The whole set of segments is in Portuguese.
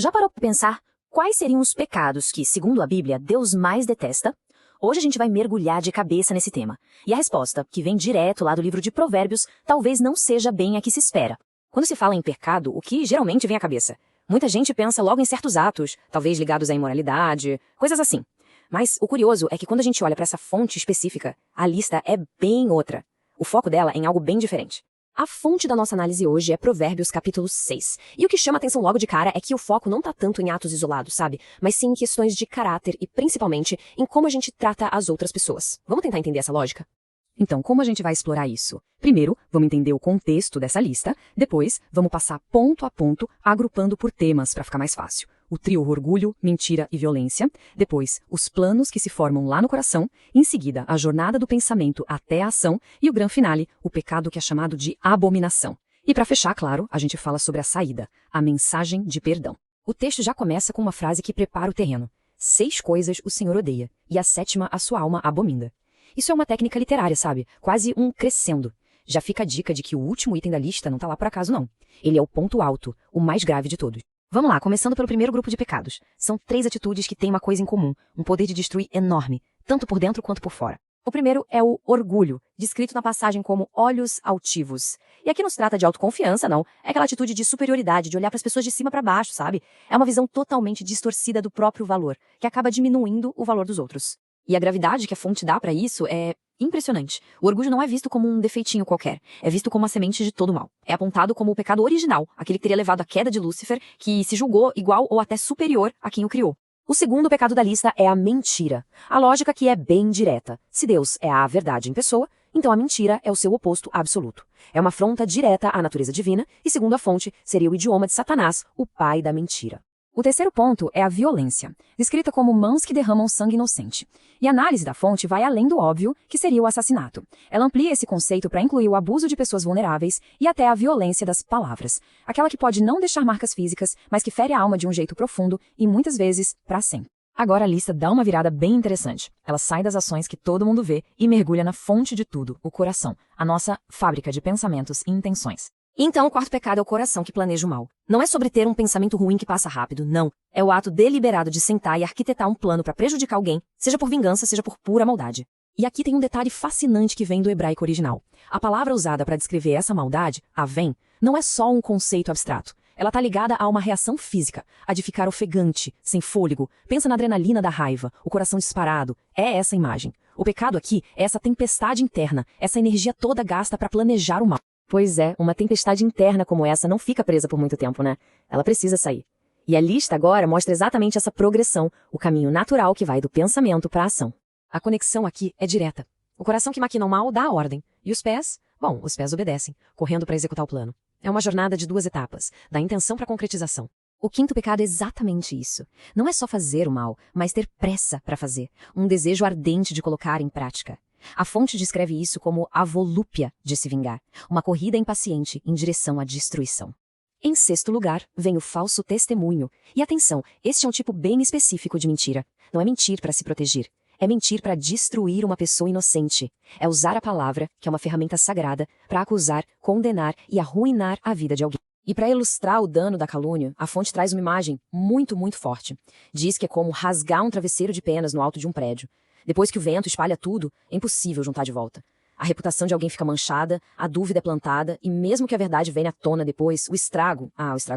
Já parou para pensar quais seriam os pecados que, segundo a Bíblia, Deus mais detesta? Hoje a gente vai mergulhar de cabeça nesse tema. E a resposta, que vem direto lá do livro de Provérbios, talvez não seja bem a que se espera. Quando se fala em pecado, o que geralmente vem à cabeça? Muita gente pensa logo em certos atos, talvez ligados à imoralidade, coisas assim. Mas o curioso é que quando a gente olha para essa fonte específica, a lista é bem outra. O foco dela é em algo bem diferente. A fonte da nossa análise hoje é Provérbios capítulo 6. E o que chama atenção logo de cara é que o foco não tá tanto em atos isolados, sabe? Mas sim em questões de caráter e principalmente em como a gente trata as outras pessoas. Vamos tentar entender essa lógica? Então, como a gente vai explorar isso? Primeiro, vamos entender o contexto dessa lista. Depois, vamos passar ponto a ponto, agrupando por temas para ficar mais fácil. O trio orgulho, mentira e violência. Depois, os planos que se formam lá no coração. Em seguida, a jornada do pensamento até a ação. E o grande finale, o pecado que é chamado de abominação. E para fechar, claro, a gente fala sobre a saída, a mensagem de perdão. O texto já começa com uma frase que prepara o terreno. 6 coisas o Senhor odeia, e a 7ª a sua alma abomina. Isso é uma técnica literária, sabe? Quase um crescendo. Já fica a dica de que o último item da lista não tá lá por acaso, não. Ele é o ponto alto, o mais grave de todos. Vamos lá, começando pelo primeiro grupo de pecados. São 3 atitudes que têm uma coisa em comum, um poder de destruir enorme, tanto por dentro quanto por fora. O primeiro é o orgulho, descrito na passagem como olhos altivos. E aqui não se trata de autoconfiança, não. É aquela atitude de superioridade, de olhar para as pessoas de cima para baixo, sabe? É uma visão totalmente distorcida do próprio valor, que acaba diminuindo o valor dos outros. E a gravidade que a fonte dá para isso é impressionante. O orgulho não é visto como um defeitinho qualquer. É visto como a semente de todo mal. É apontado como o pecado original, aquele que teria levado à queda de Lúcifer, que se julgou igual ou até superior a quem o criou. O segundo pecado da lista é a mentira. A lógica aqui é bem direta. Se Deus é a verdade em pessoa, então a mentira é o seu oposto absoluto. É uma afronta direta à natureza divina e, segundo a fonte, seria o idioma de Satanás, o pai da mentira. O terceiro ponto é a violência, descrita como mãos que derramam sangue inocente. E a análise da fonte vai além do óbvio, que seria o assassinato. Ela amplia esse conceito para incluir o abuso de pessoas vulneráveis e até a violência das palavras. Aquela que pode não deixar marcas físicas, mas que fere a alma de um jeito profundo e muitas vezes para sempre. Agora a lista dá uma virada bem interessante. Ela sai das ações que todo mundo vê e mergulha na fonte de tudo, o coração, a nossa fábrica de pensamentos e intenções. Então, o quarto pecado é o coração que planeja o mal. Não é sobre ter um pensamento ruim que passa rápido, não. É o ato deliberado de sentar e arquitetar um plano para prejudicar alguém, seja por vingança, seja por pura maldade. E aqui tem um detalhe fascinante que vem do hebraico original. A palavra usada para descrever essa maldade, avém, não é só um conceito abstrato. Ela está ligada a uma reação física, a de ficar ofegante, sem fôlego. Pensa na adrenalina da raiva, o coração disparado. É essa imagem. O pecado aqui é essa tempestade interna, essa energia toda gasta para planejar o mal. Pois é, uma tempestade interna como essa não fica presa por muito tempo, né? Ela precisa sair. E a lista agora mostra exatamente essa progressão, o caminho natural que vai do pensamento para a ação. A conexão aqui é direta. O coração que maquina o mal dá a ordem. E os pés? Bom, os pés obedecem, correndo para executar o plano. É uma jornada de 2 etapas, da intenção para a concretização. O quinto pecado é exatamente isso. Não é só fazer o mal, mas ter pressa para fazer. Um desejo ardente de colocar em prática. A fonte descreve isso como a volúpia de se vingar, uma corrida impaciente em direção à destruição. Em sexto lugar, vem o falso testemunho. E atenção, este é um tipo bem específico de mentira. Não é mentir para se proteger, é mentir para destruir uma pessoa inocente. É usar a palavra, que é uma ferramenta sagrada, para acusar, condenar e arruinar a vida de alguém. E para ilustrar o dano da calúnia, a fonte traz uma imagem muito, muito forte. Diz que é como rasgar um travesseiro de penas no alto de um prédio. Depois que o vento espalha tudo, é impossível juntar de volta. A reputação de alguém fica manchada, a dúvida é plantada, e mesmo que a verdade venha à tona depois, o estrago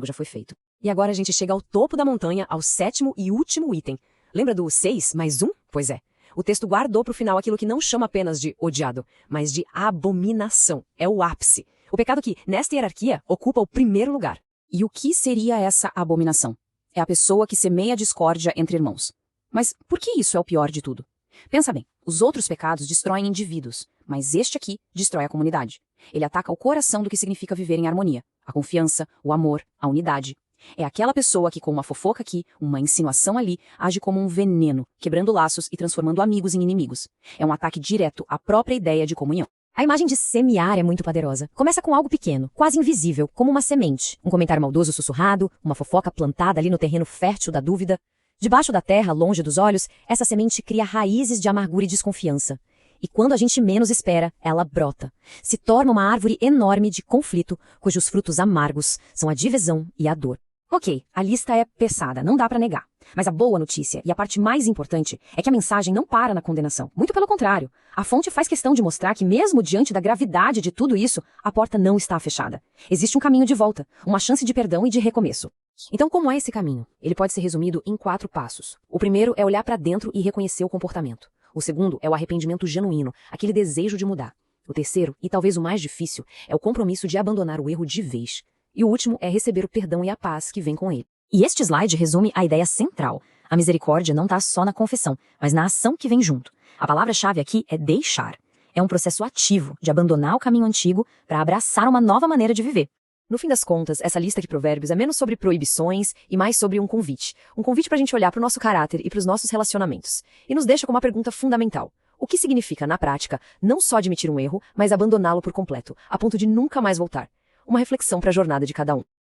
já foi feito. E agora a gente chega ao topo da montanha, ao 7º e último item. Lembra do 6 mais 1? Pois é. O texto guardou para o final aquilo que não chama apenas de odiado, mas de abominação. É o ápice. O pecado que, nesta hierarquia, ocupa o primeiro lugar. E o que seria essa abominação? É a pessoa que semeia discórdia entre irmãos. Mas por que isso é o pior de tudo? Pensa bem, os outros pecados destroem indivíduos, mas este aqui destrói a comunidade. Ele ataca o coração do que significa viver em harmonia, a confiança, o amor, a unidade. É aquela pessoa que com uma fofoca aqui, uma insinuação ali, age como um veneno, quebrando laços e transformando amigos em inimigos. É um ataque direto à própria ideia de comunhão. A imagem de semear é muito poderosa. Começa com algo pequeno, quase invisível, como uma semente. Um comentário maldoso sussurrado, uma fofoca plantada ali no terreno fértil da dúvida. Debaixo da terra, longe dos olhos, essa semente cria raízes de amargura e desconfiança. E quando a gente menos espera, ela brota. Se torna uma árvore enorme de conflito, cujos frutos amargos são a divisão e a dor. Ok, a lista é pesada, não dá pra negar. Mas a boa notícia, e a parte mais importante, é que a mensagem não para na condenação. Muito pelo contrário. A fonte faz questão de mostrar que mesmo diante da gravidade de tudo isso, a porta não está fechada. Existe um caminho de volta, uma chance de perdão e de recomeço. Então, como é esse caminho? Ele pode ser resumido em 4 passos. O primeiro é olhar pra dentro e reconhecer o comportamento. O segundo é o arrependimento genuíno, aquele desejo de mudar. O terceiro, e talvez o mais difícil, é o compromisso de abandonar o erro de vez. E o último é receber o perdão e a paz que vem com ele. E este slide resume a ideia central. A misericórdia não está só na confissão, mas na ação que vem junto. A palavra-chave aqui é deixar. É um processo ativo de abandonar o caminho antigo para abraçar uma nova maneira de viver. No fim das contas, essa lista de provérbios é menos sobre proibições e mais sobre um convite. Um convite para a gente olhar para o nosso caráter e para os nossos relacionamentos. E nos deixa com uma pergunta fundamental. O que significa, na prática, não só admitir um erro, mas abandoná-lo por completo, a ponto de nunca mais voltar? Uma reflexão para a jornada de cada um.